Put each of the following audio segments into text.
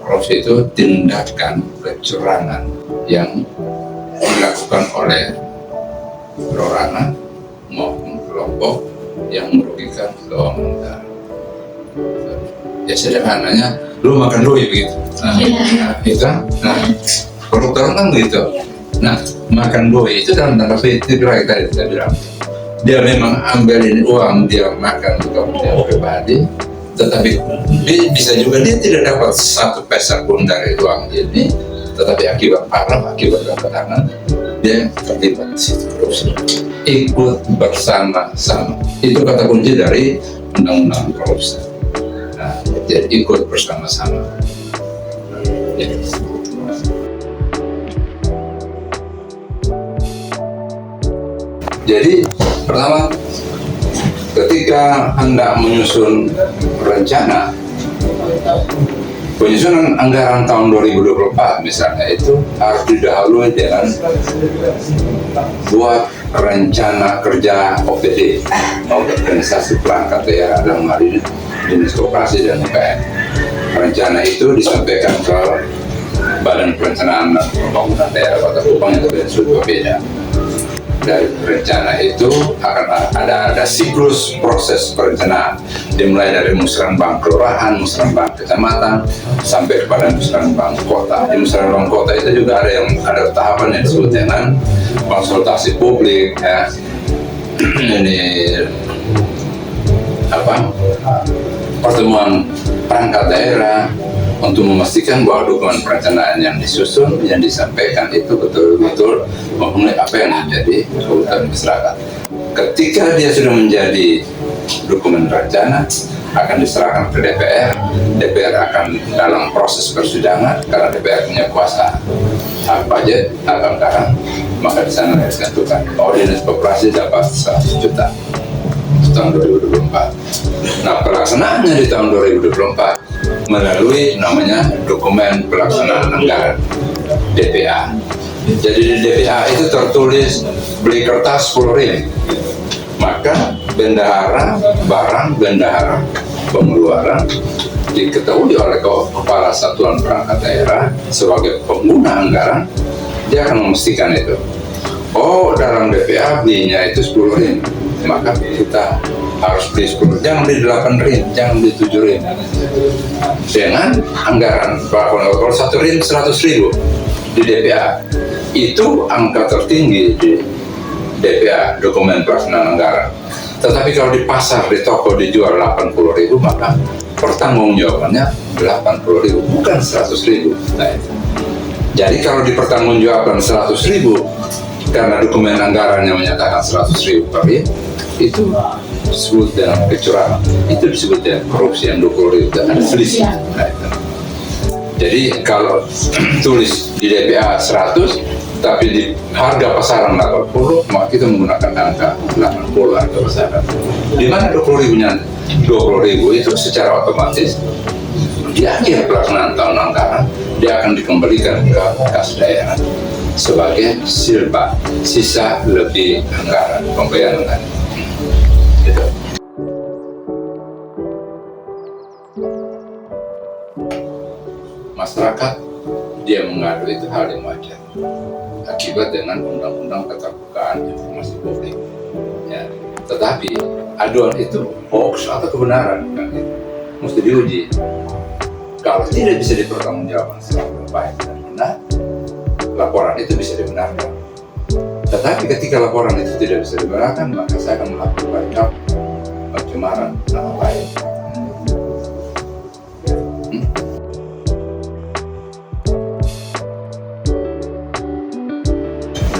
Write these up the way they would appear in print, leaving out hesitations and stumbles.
Korupsi itu tindakan kecurangan yang dilakukan oleh perorangan maupun kelompok yang merugikan keuangan negara. Ya sederhananya, lu makan duit begitu. Itu koruptor kan begitu. Nah, makan duit itu dalam tanda petik tadi kita bilang. Dia memang ambilin uang, dia makan untuk kepentingan pribadi, tetapi bisa juga dia tidak dapat satu peser pun dari uang ini, tetapi akibat haram, akibat kecurangan, dia terlibat di situ korupsi. Ikut bersama-sama. Itu kata kunci dari undang-undang korupsi. Nah, jadi ikut bersama-sama. Jadi pertama, ketika hendak menyusun rencana penyusunan anggaran tahun 2024 misalnya, itu harus didahului dengan buat rencana kerja OPD, organisasi perangkat daerah dalam hal ini Dinas Koperasi dan UKM. Rencana itu disampaikan ke Badan Perencanaan dan Pembangunan Daerah Kota Kupang yang berbeda. Dari rencana itu akan ada siklus proses perencanaan, dimulai dari musrenbang kelurahan, musrenbang kecamatan, sampai kepada musrenbang kota. Di musrenbang kota itu juga ada tahapan yang disebut dengan konsultasi publik, ya. Ini pertemuan perangkat daerah untuk memastikan bahwa dokumen perencanaan yang disusun, yang disampaikan itu betul-betul memenuhi apa yang menjadi kebutuhan masyarakat. Ketika dia sudah menjadi dokumen rencana, akan diserahkan ke DPR. DPR akan dalam proses persidangan, karena DPR punya kuasa budget anggaran, maka di sana ditentukan Dinas Koperasi dapat 100 juta tahun 2024. Nah, pelaksanaannya di tahun 2024 melalui namanya dokumen pelaksanaan anggaran DPA. Jadi di DPA itu tertulis beli kertas 10 rim, maka bendahara barang, bendahara pengeluaran diketahui oleh kepala satuan perangkat daerah sebagai pengguna anggaran. Dia akan memastikan itu. Oh, dalam DPA belinya itu 10 rim, maka kita harus beli 10, jangan beli 8 rim, jangan beli 7 rim. Dengan anggaran, kalau 1 rim 100.000 di DPA, itu angka tertinggi di DPA, dokumen pelaksanaan anggaran. Tetapi kalau di pasar, di toko dijual 80.000, maka pertanggungjawabannya 80.000, bukan 100.000. Nah, itu. Jadi kalau dipertanggungjawabkan 100.000, karena dokumen anggarannya menyatakan 100.000 per rim, itu disebut dengan kecurangan, itu disebut dengan korupsi. Yang 20.000 ada selisih. Nah, itu. Jadi kalau tulis di DPA 100, tapi di harga pasaran 80, maka kita menggunakan angka 80 harga pasaran. Di mana 20.000-nya? 20.000 itu secara otomatis di akhir pelaksanaan tahun anggaran dia akan dikembalikan ke kas daerah sebagai silpa, sisa lebih anggaran pembayaran tadi. Gitu. Masyarakat dia mengadu itu hal yang wajar akibat dengan undang-undang keterbukaan informasi publik. Ya. Tetapi aduan itu hoax atau kebenaran, kan? Mesti diuji. Kalau tidak bisa dipertanggungjawabkan secara baik dan benar, laporan itu bisa dibenarkan. Tetapi ketika laporan itu tidak bisa dibenarkan, maka saya akan melakukan pencemaran nama baik.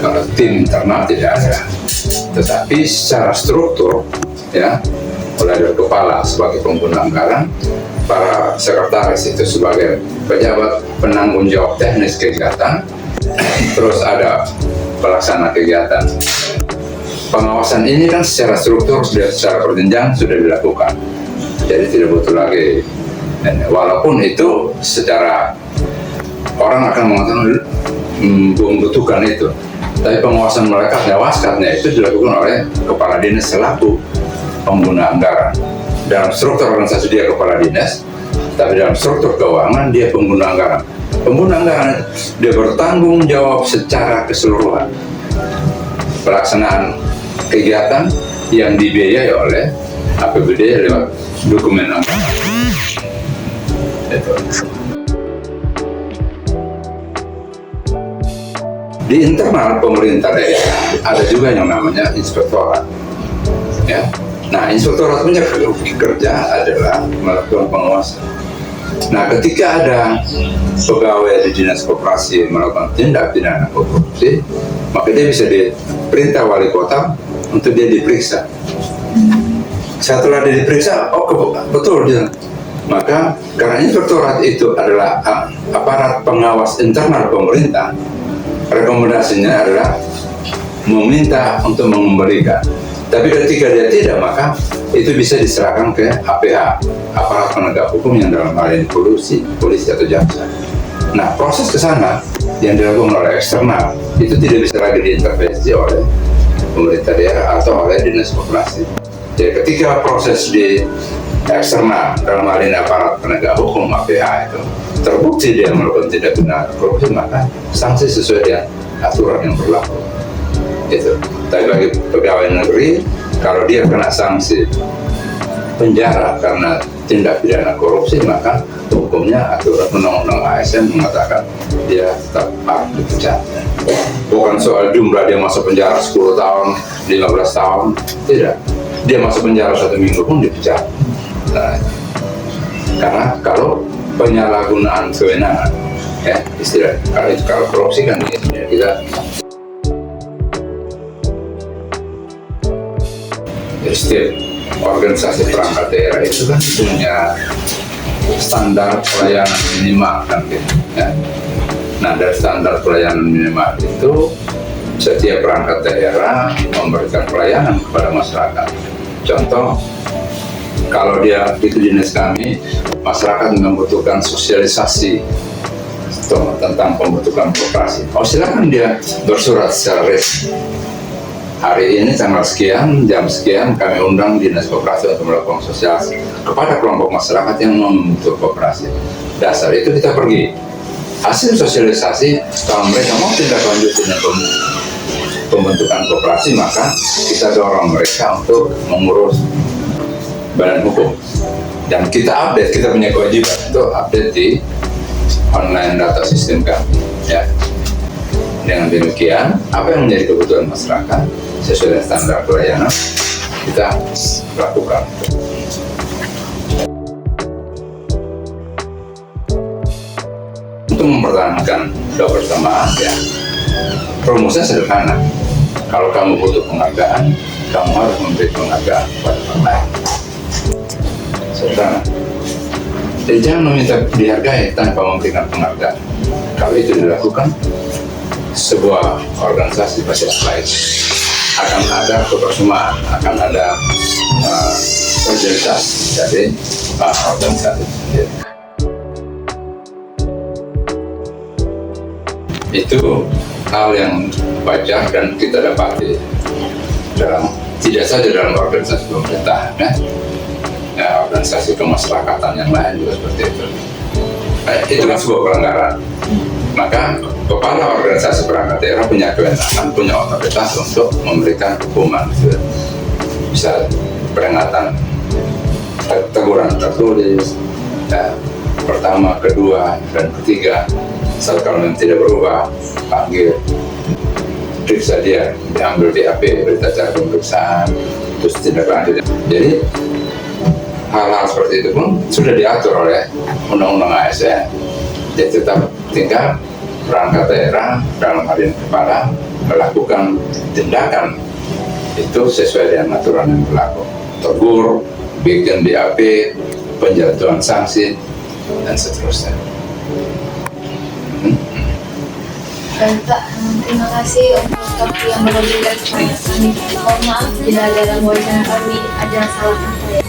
Kalau tim internal tidak ada, tetapi secara struktur, ya, mulai dari kepala sebagai pengguna anggaran, para sekretaris itu sebagai pejabat penanggung jawab teknis kegiatan, terus ada pelaksana kegiatan. Pengawasan ini kan secara struktur sudah secara berjenjang sudah dilakukan, jadi tidak butuh lagi. Dan walaupun itu secara orang akan mengatakan membutuhkan itu, Tapi pengawasan melekatnya, waskatnya itu dilakukan oleh kepala dinas selaku pengguna anggaran. Dalam struktur organisasi dia kepala dinas, tapi dalam struktur keuangan dia pengguna anggaran. Pengguna anggaran dia bertanggung jawab secara keseluruhan pelaksanaan kegiatan yang dibiayai oleh APBD lewat dokumen anggaran. Itu. Di internal pemerintah daerah ada juga yang namanya inspektorat. Ya. Nah, inspektorat punya kerja adalah melakukan pengawasan. Nah, ketika ada pegawai di dinas koperasi melakukan tindak pidana korupsi, maka dia bisa diperintah wali kota untuk dia diperiksa. Setelah dia diperiksa, oh betul dia. Maka karena inspektorat itu adalah aparat pengawas internal pemerintah, rekomendasinya adalah meminta untuk mengembalikan. Tapi ketika dia tidak, maka itu bisa diserahkan ke APH, aparat penegak hukum yang dalam hal ini polisi atau jaksa. Nah, proses ke sana yang dilakukan oleh eksternal itu tidak bisa lagi diintervensi oleh pemerintah daerah atau oleh dinas koperasi. Jadi ketika proses di eksternal dalam hal ini aparat penegak hukum APH itu terbukti dia melakukan tindak pidana korupsi, maka sanksi sesuai dengan aturan yang berlaku. Itu. Tapi bagi pegawai negeri, kalau dia kena sanksi penjara karena tindak pidana korupsi, maka hukumnya aturan undang-undang ASN mengatakan dia tetap harus dipecat. Bukan soal jumlah dia masuk penjara 10 tahun, 15 tahun, tidak. Dia masuk penjara 1 minggu pun dipecat. Nah, karena kalau penyalahgunaan kewenangan, ya istilah kalau korupsi kan ya, kita setiap organisasi perangkat daerah itu kan punya standar pelayanan minimal kan gitu, ya. Nah, dari standar pelayanan minimal itu setiap perangkat daerah memberikan pelayanan kepada masyarakat. Contoh, kalau dia di dinas kami, masyarakat membutuhkan sosialisasi tentang pembentukan koperasi. Oh, silakan dia bersurat secara resmi. Hari ini tanggal sekian, jam sekian kami undang dinas koperasi untuk melakukan sosialisasi kepada kelompok masyarakat yang membentuk koperasi. Dasar itu kita pergi. Hasil sosialisasi, kalau mereka mau tindak lanjut dengan pembentukan koperasi, maka kita dorong mereka untuk mengurus badan hukum. Dan kita update, kita punya kewajiban untuk update di online data sistem kami. Ya. Dengan demikian, apa yang menjadi kebutuhan masyarakat sesuai dengan standar pelayanan kita lakukan. Untuk mempertahankan kebersamaan, ya rumusnya sederhana. Kalau kamu butuh penghargaan, kamu harus memberi penghargaan kepada orang lain. Sederhana. Jadi jangan meminta dihargai tanpa memberikan penghargaan. Kalau itu dilakukan, sebuah organisasi pasti baik. Akan ada kebersamaan, akan ada solidaritas dari organisasi sendiri. Itu hal yang wajar dan kita dapati tidak saja dalam organisasi pemerintahan, ya, organisasi kemasyarakatan yang lain juga seperti itu. Itu kan sebuah pelanggaran. Maka kepala organisasi perangkat daerah punya kewenangan, punya otoritas untuk memberikan hukuman, bisa peringatan, teguran tertulis, ya, pertama, kedua, dan ketiga. Kalau yang tidak berubah, panggil, periksa dia, diambil BAP, berita acara pemeriksaan, terus tindak lanjut. Jadi hal-hal seperti itu pun sudah diatur oleh undang-undang ASN. Jadi tetap tinggal perangkat daerah dalam hal ini kepala melakukan tindakan itu sesuai dengan aturan yang berlaku. Tegur, bikin BAP, penjatuhan sanksi, dan seterusnya. Baik Pak, terima kasih untuk waktu yang berbeda kepada kami. Mohon maaf bila dalam wacana kami ada salah kata.